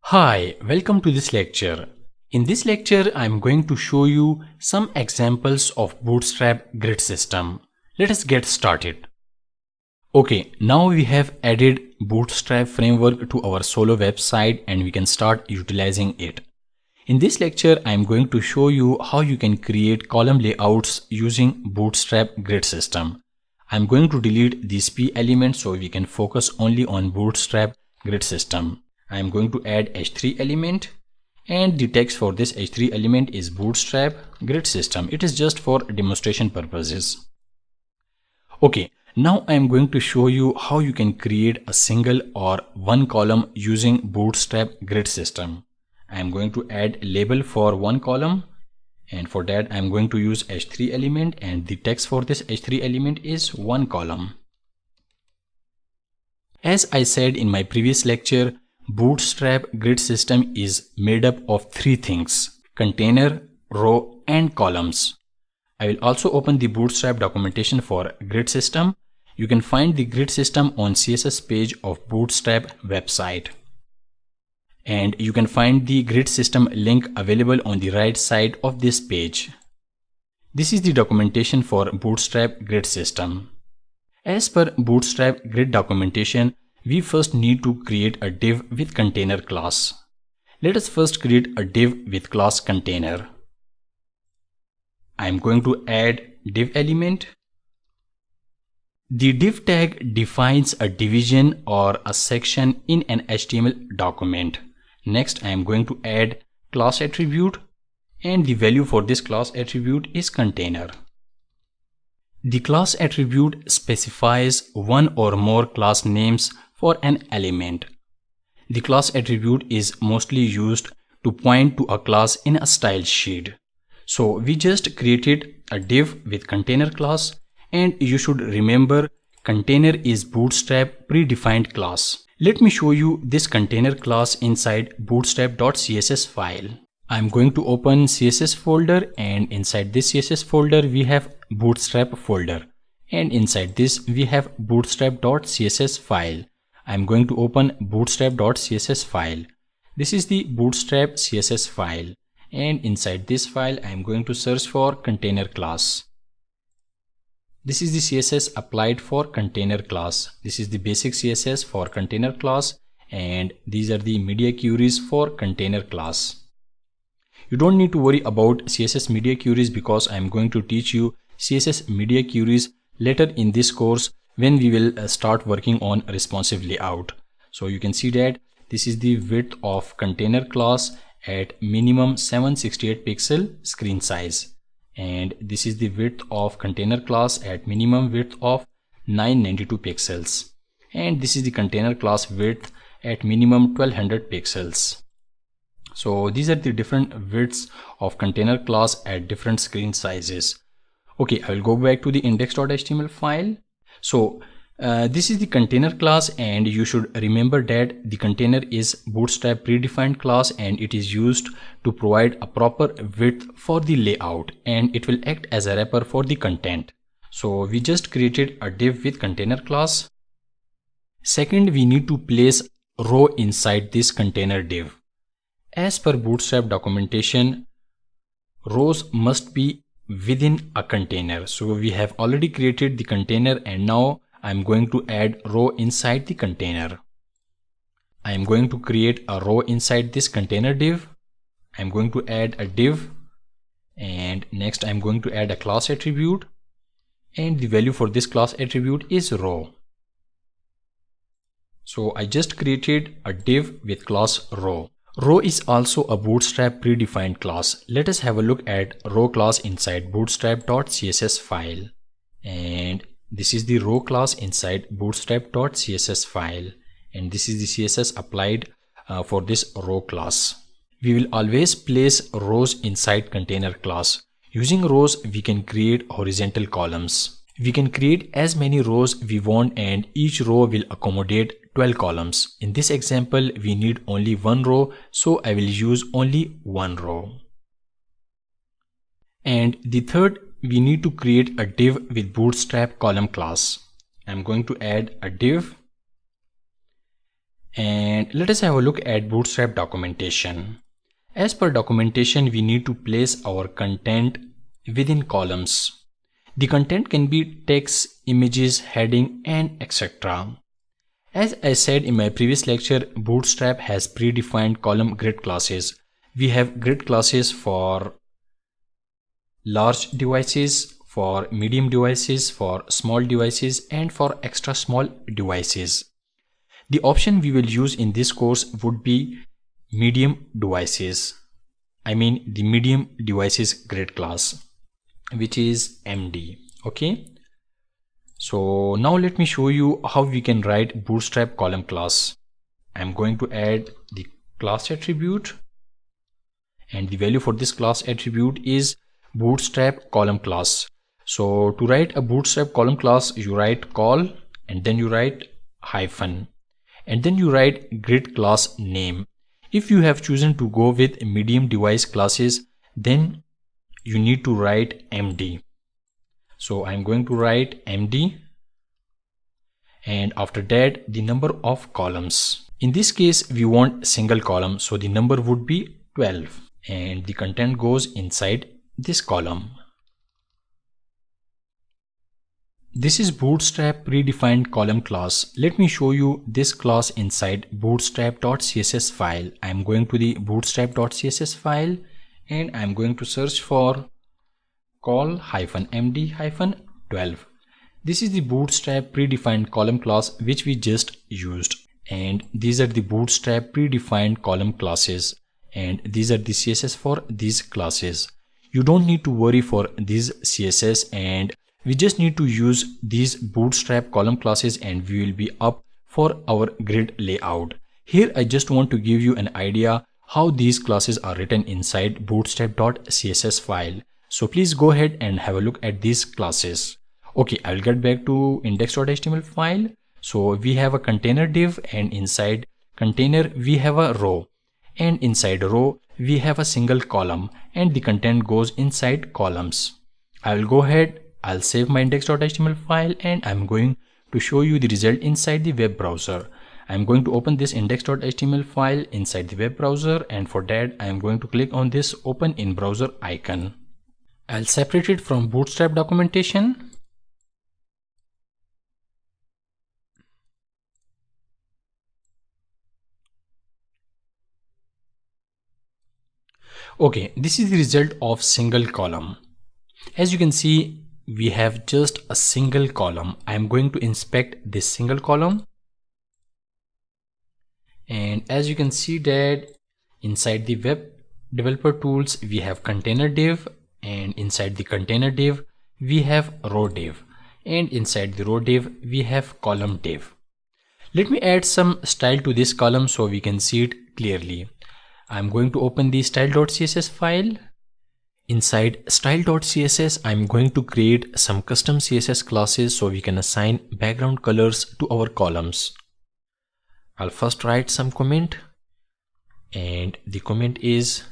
Hi, welcome to this lecture. In this lecture, I am going to show you some examples of Bootstrap grid system. Let us get started. Okay, now we have added Bootstrap framework to our solo website and we can start utilizing it. In this lecture, I am going to show you how you can create column layouts using Bootstrap grid system. I am going to delete these P elements so we can focus only on Bootstrap grid system. I am going to add H3 element and the text for this H3 element is Bootstrap grid system. It is just for demonstration purposes. Okay, now I am going to show you how you can create a single or one column using Bootstrap grid system. I am going to add label for one column and for that I am going to use H3 element and the text for this H3 element is one column. As I said in my previous lecture, Bootstrap grid system is made up of three things: container, row and columns. I will also open the Bootstrap documentation for grid system. You can find the grid system on CSS page of Bootstrap website. And you can find the grid system link available on the right side of this page. This is the documentation for Bootstrap grid system. As per Bootstrap grid documentation, we first need to create a div with container class. Let us first create a div with class container. I am going to add div element. The div tag defines a division or a section in an HTML document. Next, I am going to add class attribute and the value for this class attribute is container. The class attribute specifies one or more class names for an element. The class attribute is mostly used to point to a class in a style sheet. So we just created a div with container class, and you should remember container is Bootstrap predefined class. Let me show you this container class inside bootstrap.css file. I'm going to open CSS folder and inside this CSS folder we have Bootstrap folder and inside this we have bootstrap.css file. I'm going to open bootstrap.css file. This is the Bootstrap CSS file and inside this file I'm going to search for container class. This is the CSS applied for container class. This is the basic CSS for container class and these are the media queries for container class. You don't need to worry about CSS media queries because I am going to teach you CSS media queries later in this course when we will start working on responsive layout. So you can see that this is the width of container class at minimum 768 pixel screen size. And this is the width of container class at minimum width of 992 pixels. And this is the container class width at minimum 1200 pixels. So these are the different widths of container class at different screen sizes. Okay, I will go back to the index.html file. So this is the container class and you should remember that the container is Bootstrap predefined class and it is used to provide a proper width for the layout and it will act as a wrapper for the content. So we just created a div with container class. Second, we need to place row inside this container div. As per Bootstrap documentation, rows must be within a container. So we have already created the container and now I am going to add row inside the container. I am going to create a row inside this container div. I am going to add a div and next I am going to add a class attribute and the value for this class attribute is row. So I just created a div with class row. Row is also a Bootstrap predefined class. Let us have a look at row class inside bootstrap.css file. And this is the row class inside bootstrap.css file. And this is the CSS applied for this row class. We will always place rows inside container class. Using rows, we can create horizontal columns. We can create as many rows we want and each row will accommodate 12 columns. In this example, we need only one row, so I will use only one row. And the third, we need to create a div with Bootstrap column class. I'm going to add a div And let us have a look at Bootstrap documentation. As per documentation, we need to place our content within columns. The content can be text, images, heading, and etc. As I said in my previous lecture, Bootstrap has predefined column grid classes. We have grid classes for large devices, for medium devices, for small devices, and for extra small devices. The option we will use in this course would be medium devices. I mean the medium devices grid class, which is MD. Okay. So now let me show you how we can write Bootstrap column class. I'm going to add the class attribute, and the value for this class attribute is Bootstrap column class. So to write a Bootstrap column class, you write call and then you write hyphen and then you write grid class name. If you have chosen to go with medium device classes, then you need to write MD. So I'm going to write MD, and after that the number of columns. In this case we want single column, so the number would be 12 and the content goes inside this column. This is Bootstrap predefined column class. Let me show you this class inside bootstrap.css file. I'm going to the bootstrap.css file and I'm going to search for call-md-12. This is the Bootstrap predefined column class which we just used, and these are the Bootstrap predefined column classes, and these are the CSS for these classes. You don't need to worry for these CSS, and we just need to use these Bootstrap column classes and we will be up for our grid layout. Here I just want to give you an idea how these classes are written inside bootstrap.css file. So please go ahead and have a look at these classes. Okay, I'll get back to index.html file. So we have a container div, and inside container we have a row, and inside a row we have a single column, and the content goes inside columns. I'll go ahead, I'll save my index.html file and I'm going to show you the result inside the web browser. I'm going to open this index.html file inside the web browser, and for that I'm going to click on this open in browser icon. I'll separate it from Bootstrap documentation. Okay, this is the result of single column. As you can see, we have just a single column. I am going to inspect this single column, and as you can see that inside the web developer tools we have container div, and inside the container div we have row div, and inside the row div we have column div. Let me add some style to this column so we can see it clearly. I'm going to open the style.css file. Inside style.css, I'm going to create some custom CSS classes so we can assign background colors to our columns. I'll first write some comment, and the comment is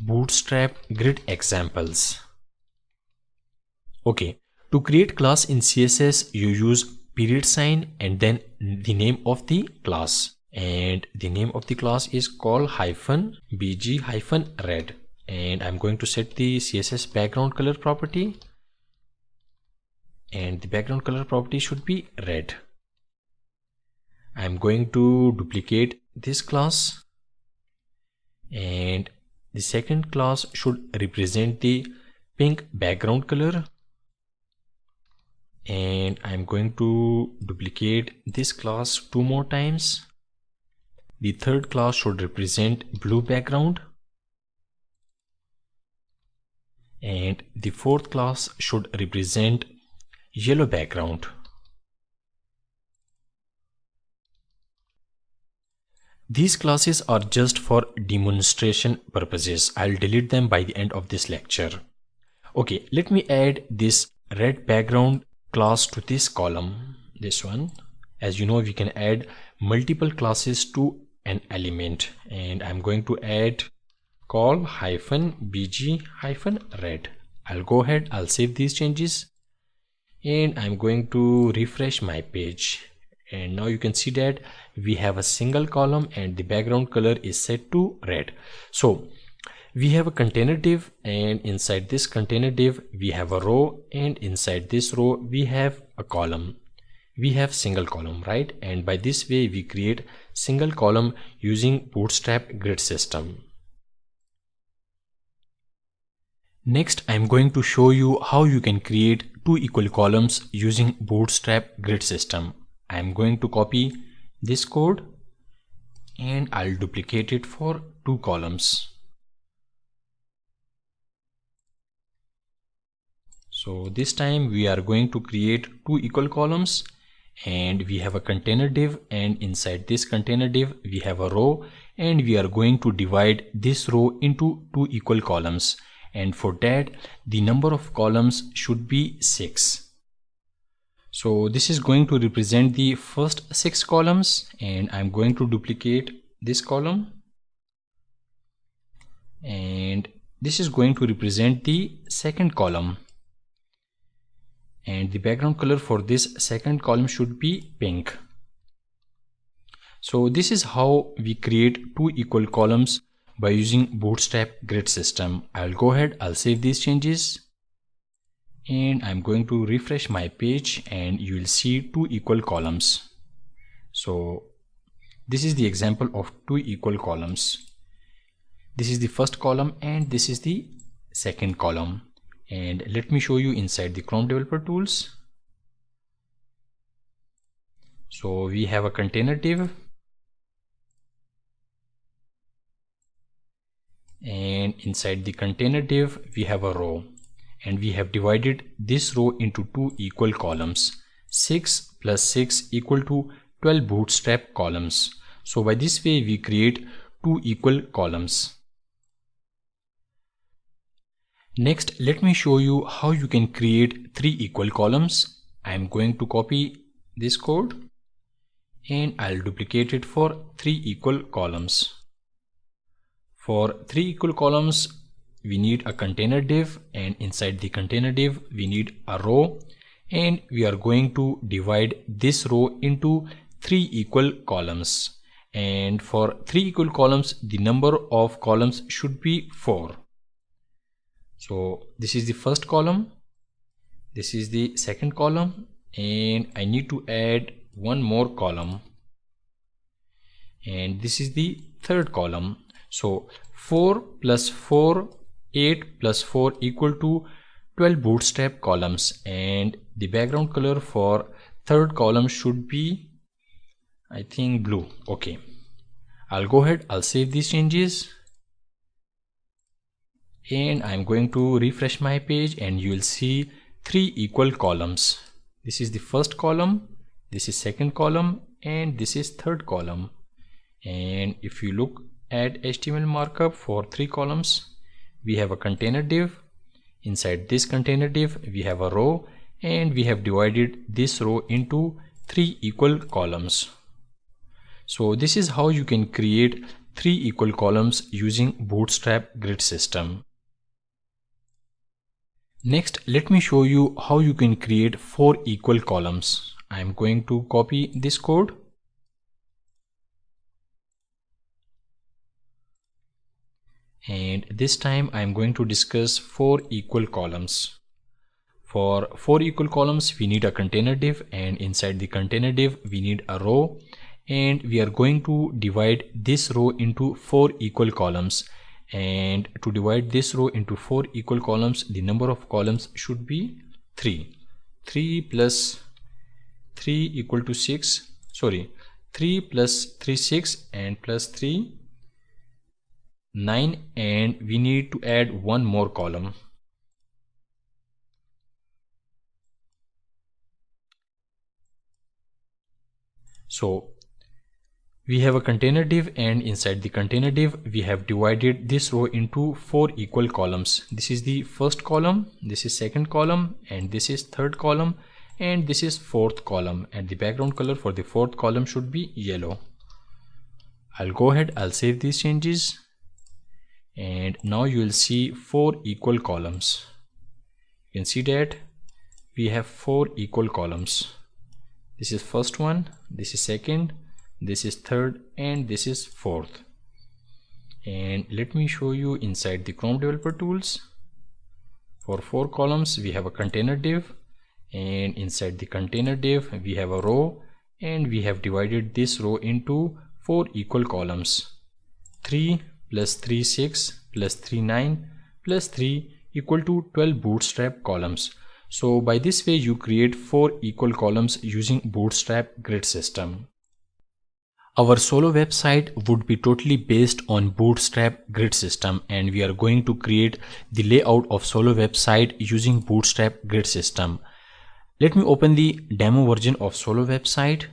Bootstrap grid examples. Okay, to create class in CSS, you use period sign and then the name of the class. And the name of the class is call-bg-red, and I'm going to set the CSS background color property, and the background color property should be red. I'm going to duplicate this class, and the second class should represent the pink background color, and I'm going to duplicate this class 2 more times. The third class should represent blue background, and the fourth class should represent yellow background. These classes are just for demonstration purposes. I'll delete them by the end of this lecture. Okay, let me add this red background class to this column, this one. As you know, we can add multiple classes to an element, and I'm going to add call-bg-red. I'll go ahead, I'll save these changes, and I'm going to refresh my page. And now you can see that we have a single column and the background color is set to red. So we have a container div, and inside this container div we have a row, and inside this row we have a column. We have single column, right? And by this way we create single column using Bootstrap grid system. Next, I'm going to show you how you can create two equal columns using Bootstrap grid system. I'm going to copy this code and I'll duplicate it for two columns. So this time we are going to create two equal columns, and we have a container div, and inside this container div we have a row, and we are going to divide this row into two equal columns, and for that the number of columns should be 6. So this is going to represent the first 6 columns, and I'm going to duplicate this column, and this is going to represent the second column, and the background color for this second column should be pink. So this is how we create two equal columns by using Bootstrap grid system. I'll go ahead, I'll save these changes, and I'm going to refresh my page, and you will see two equal columns. So this is the example of two equal columns. This is the first column and this is the second column. And let me show you inside the Chrome Developer Tools. So we have a container div, and inside the container div we have a row, and we have divided this row into two equal columns. 6 plus 6 equal to 12 Bootstrap columns. So by this way we create two equal columns. Next, let me show you how you can create three equal columns. I am going to copy this code and I'll duplicate it for three equal columns. For three equal columns we need a container div, and inside the container div we need a row, and we are going to divide this row into three equal columns. And for three equal columns the number of columns should be 4. So this is the first column, this is the second column, and I need to add one more column, and this is the third column. So 4 plus 4, 8 plus 4 equal to 12 Bootstrap columns, and the background color for third column should be, I think, blue. Okay, I'll go ahead, I'll save these changes, and I'm going to refresh my page, and you will see three equal columns. This is the first column, this is second column, and this is third column. And if you look at HTML markup for three columns, we have a container div. Inside this container div we have a row, and we have divided this row into three equal columns. So this is how you can create three equal columns using Bootstrap grid system. Next, let me show you how you can create four equal columns. I am going to copy this code, and this time I am going to discuss four equal columns. For four equal columns we need a container div, and inside the container div we need a row, and we are going to divide this row into four equal columns. And to divide this row into four equal columns, the number of columns should be 3. 3 plus 3 equal to 6. 3 plus 3 6, and plus 3 9, and we need to add one more column. So we have a container div, and inside the container div we have divided this row into four equal columns. This is the first column, this is second column, and this is third column, and this is fourth column, and the background color for the fourth column should be yellow. I'll go ahead, I'll save these changes, and now you will see four equal columns. You can see that we have four equal columns. This is first one, this is second, this is third, and this is fourth. And let me show you inside the Chrome Developer Tools. For 4 columns we have a container div, and inside the container div we have a row, and we have divided this row into 4 equal columns. 3 plus 3 6 plus 3 9 plus 3 equal to 12 bootstrap columns. So by this way you create 4 equal columns using Bootstrap grid system. Our solo website would be totally based on Bootstrap grid system, and we are going to create the layout of solo website using Bootstrap grid system. Let me open the demo version of solo website.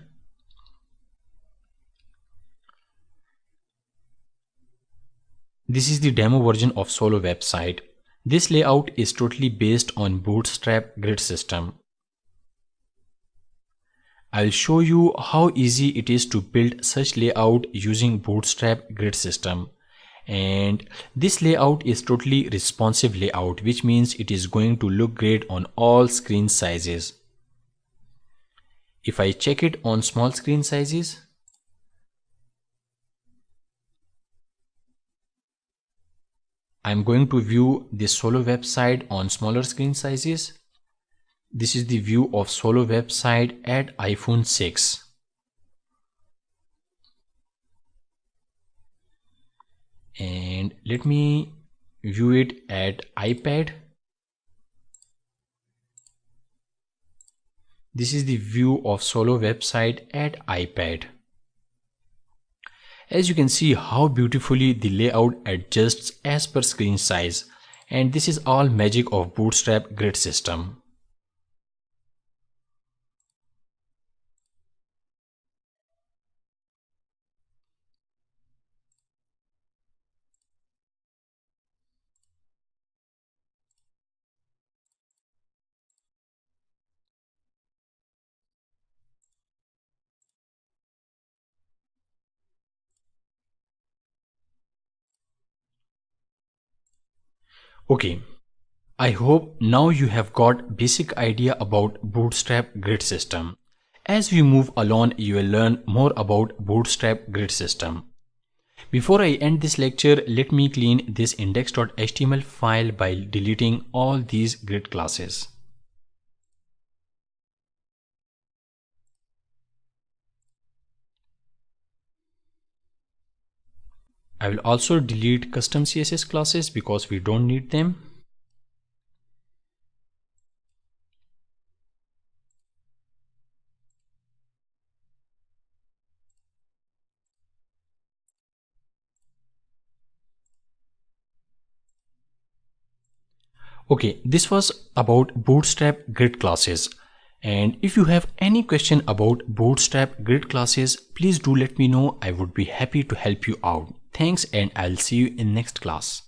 This is the demo version of solo website. This layout is totally based on Bootstrap grid system. I'll show you how easy it is to build such layout using Bootstrap grid system. And this layout is totally responsive layout, which means it is going to look great on all screen sizes. If I check it on small screen sizes, I'm going to view this solo website on smaller screen sizes. This is the view of solo website at iPhone 6. And let me view it at iPad. This is the view of solo website at iPad. As you can see how beautifully the layout adjusts as per screen size, and this is all magic of Bootstrap grid system. Okay, I hope now you have got basic idea about Bootstrap grid system. As we move along, you will learn more about Bootstrap grid system. Before I end this lecture, let me clean this index.html file by deleting all these grid classes. I will also delete custom CSS classes because we don't need them. Okay, this was about Bootstrap grid classes. And if you have any question about Bootstrap grid classes, please do let me know. I would be happy to help you out. Thanks, and I'll see you in next class.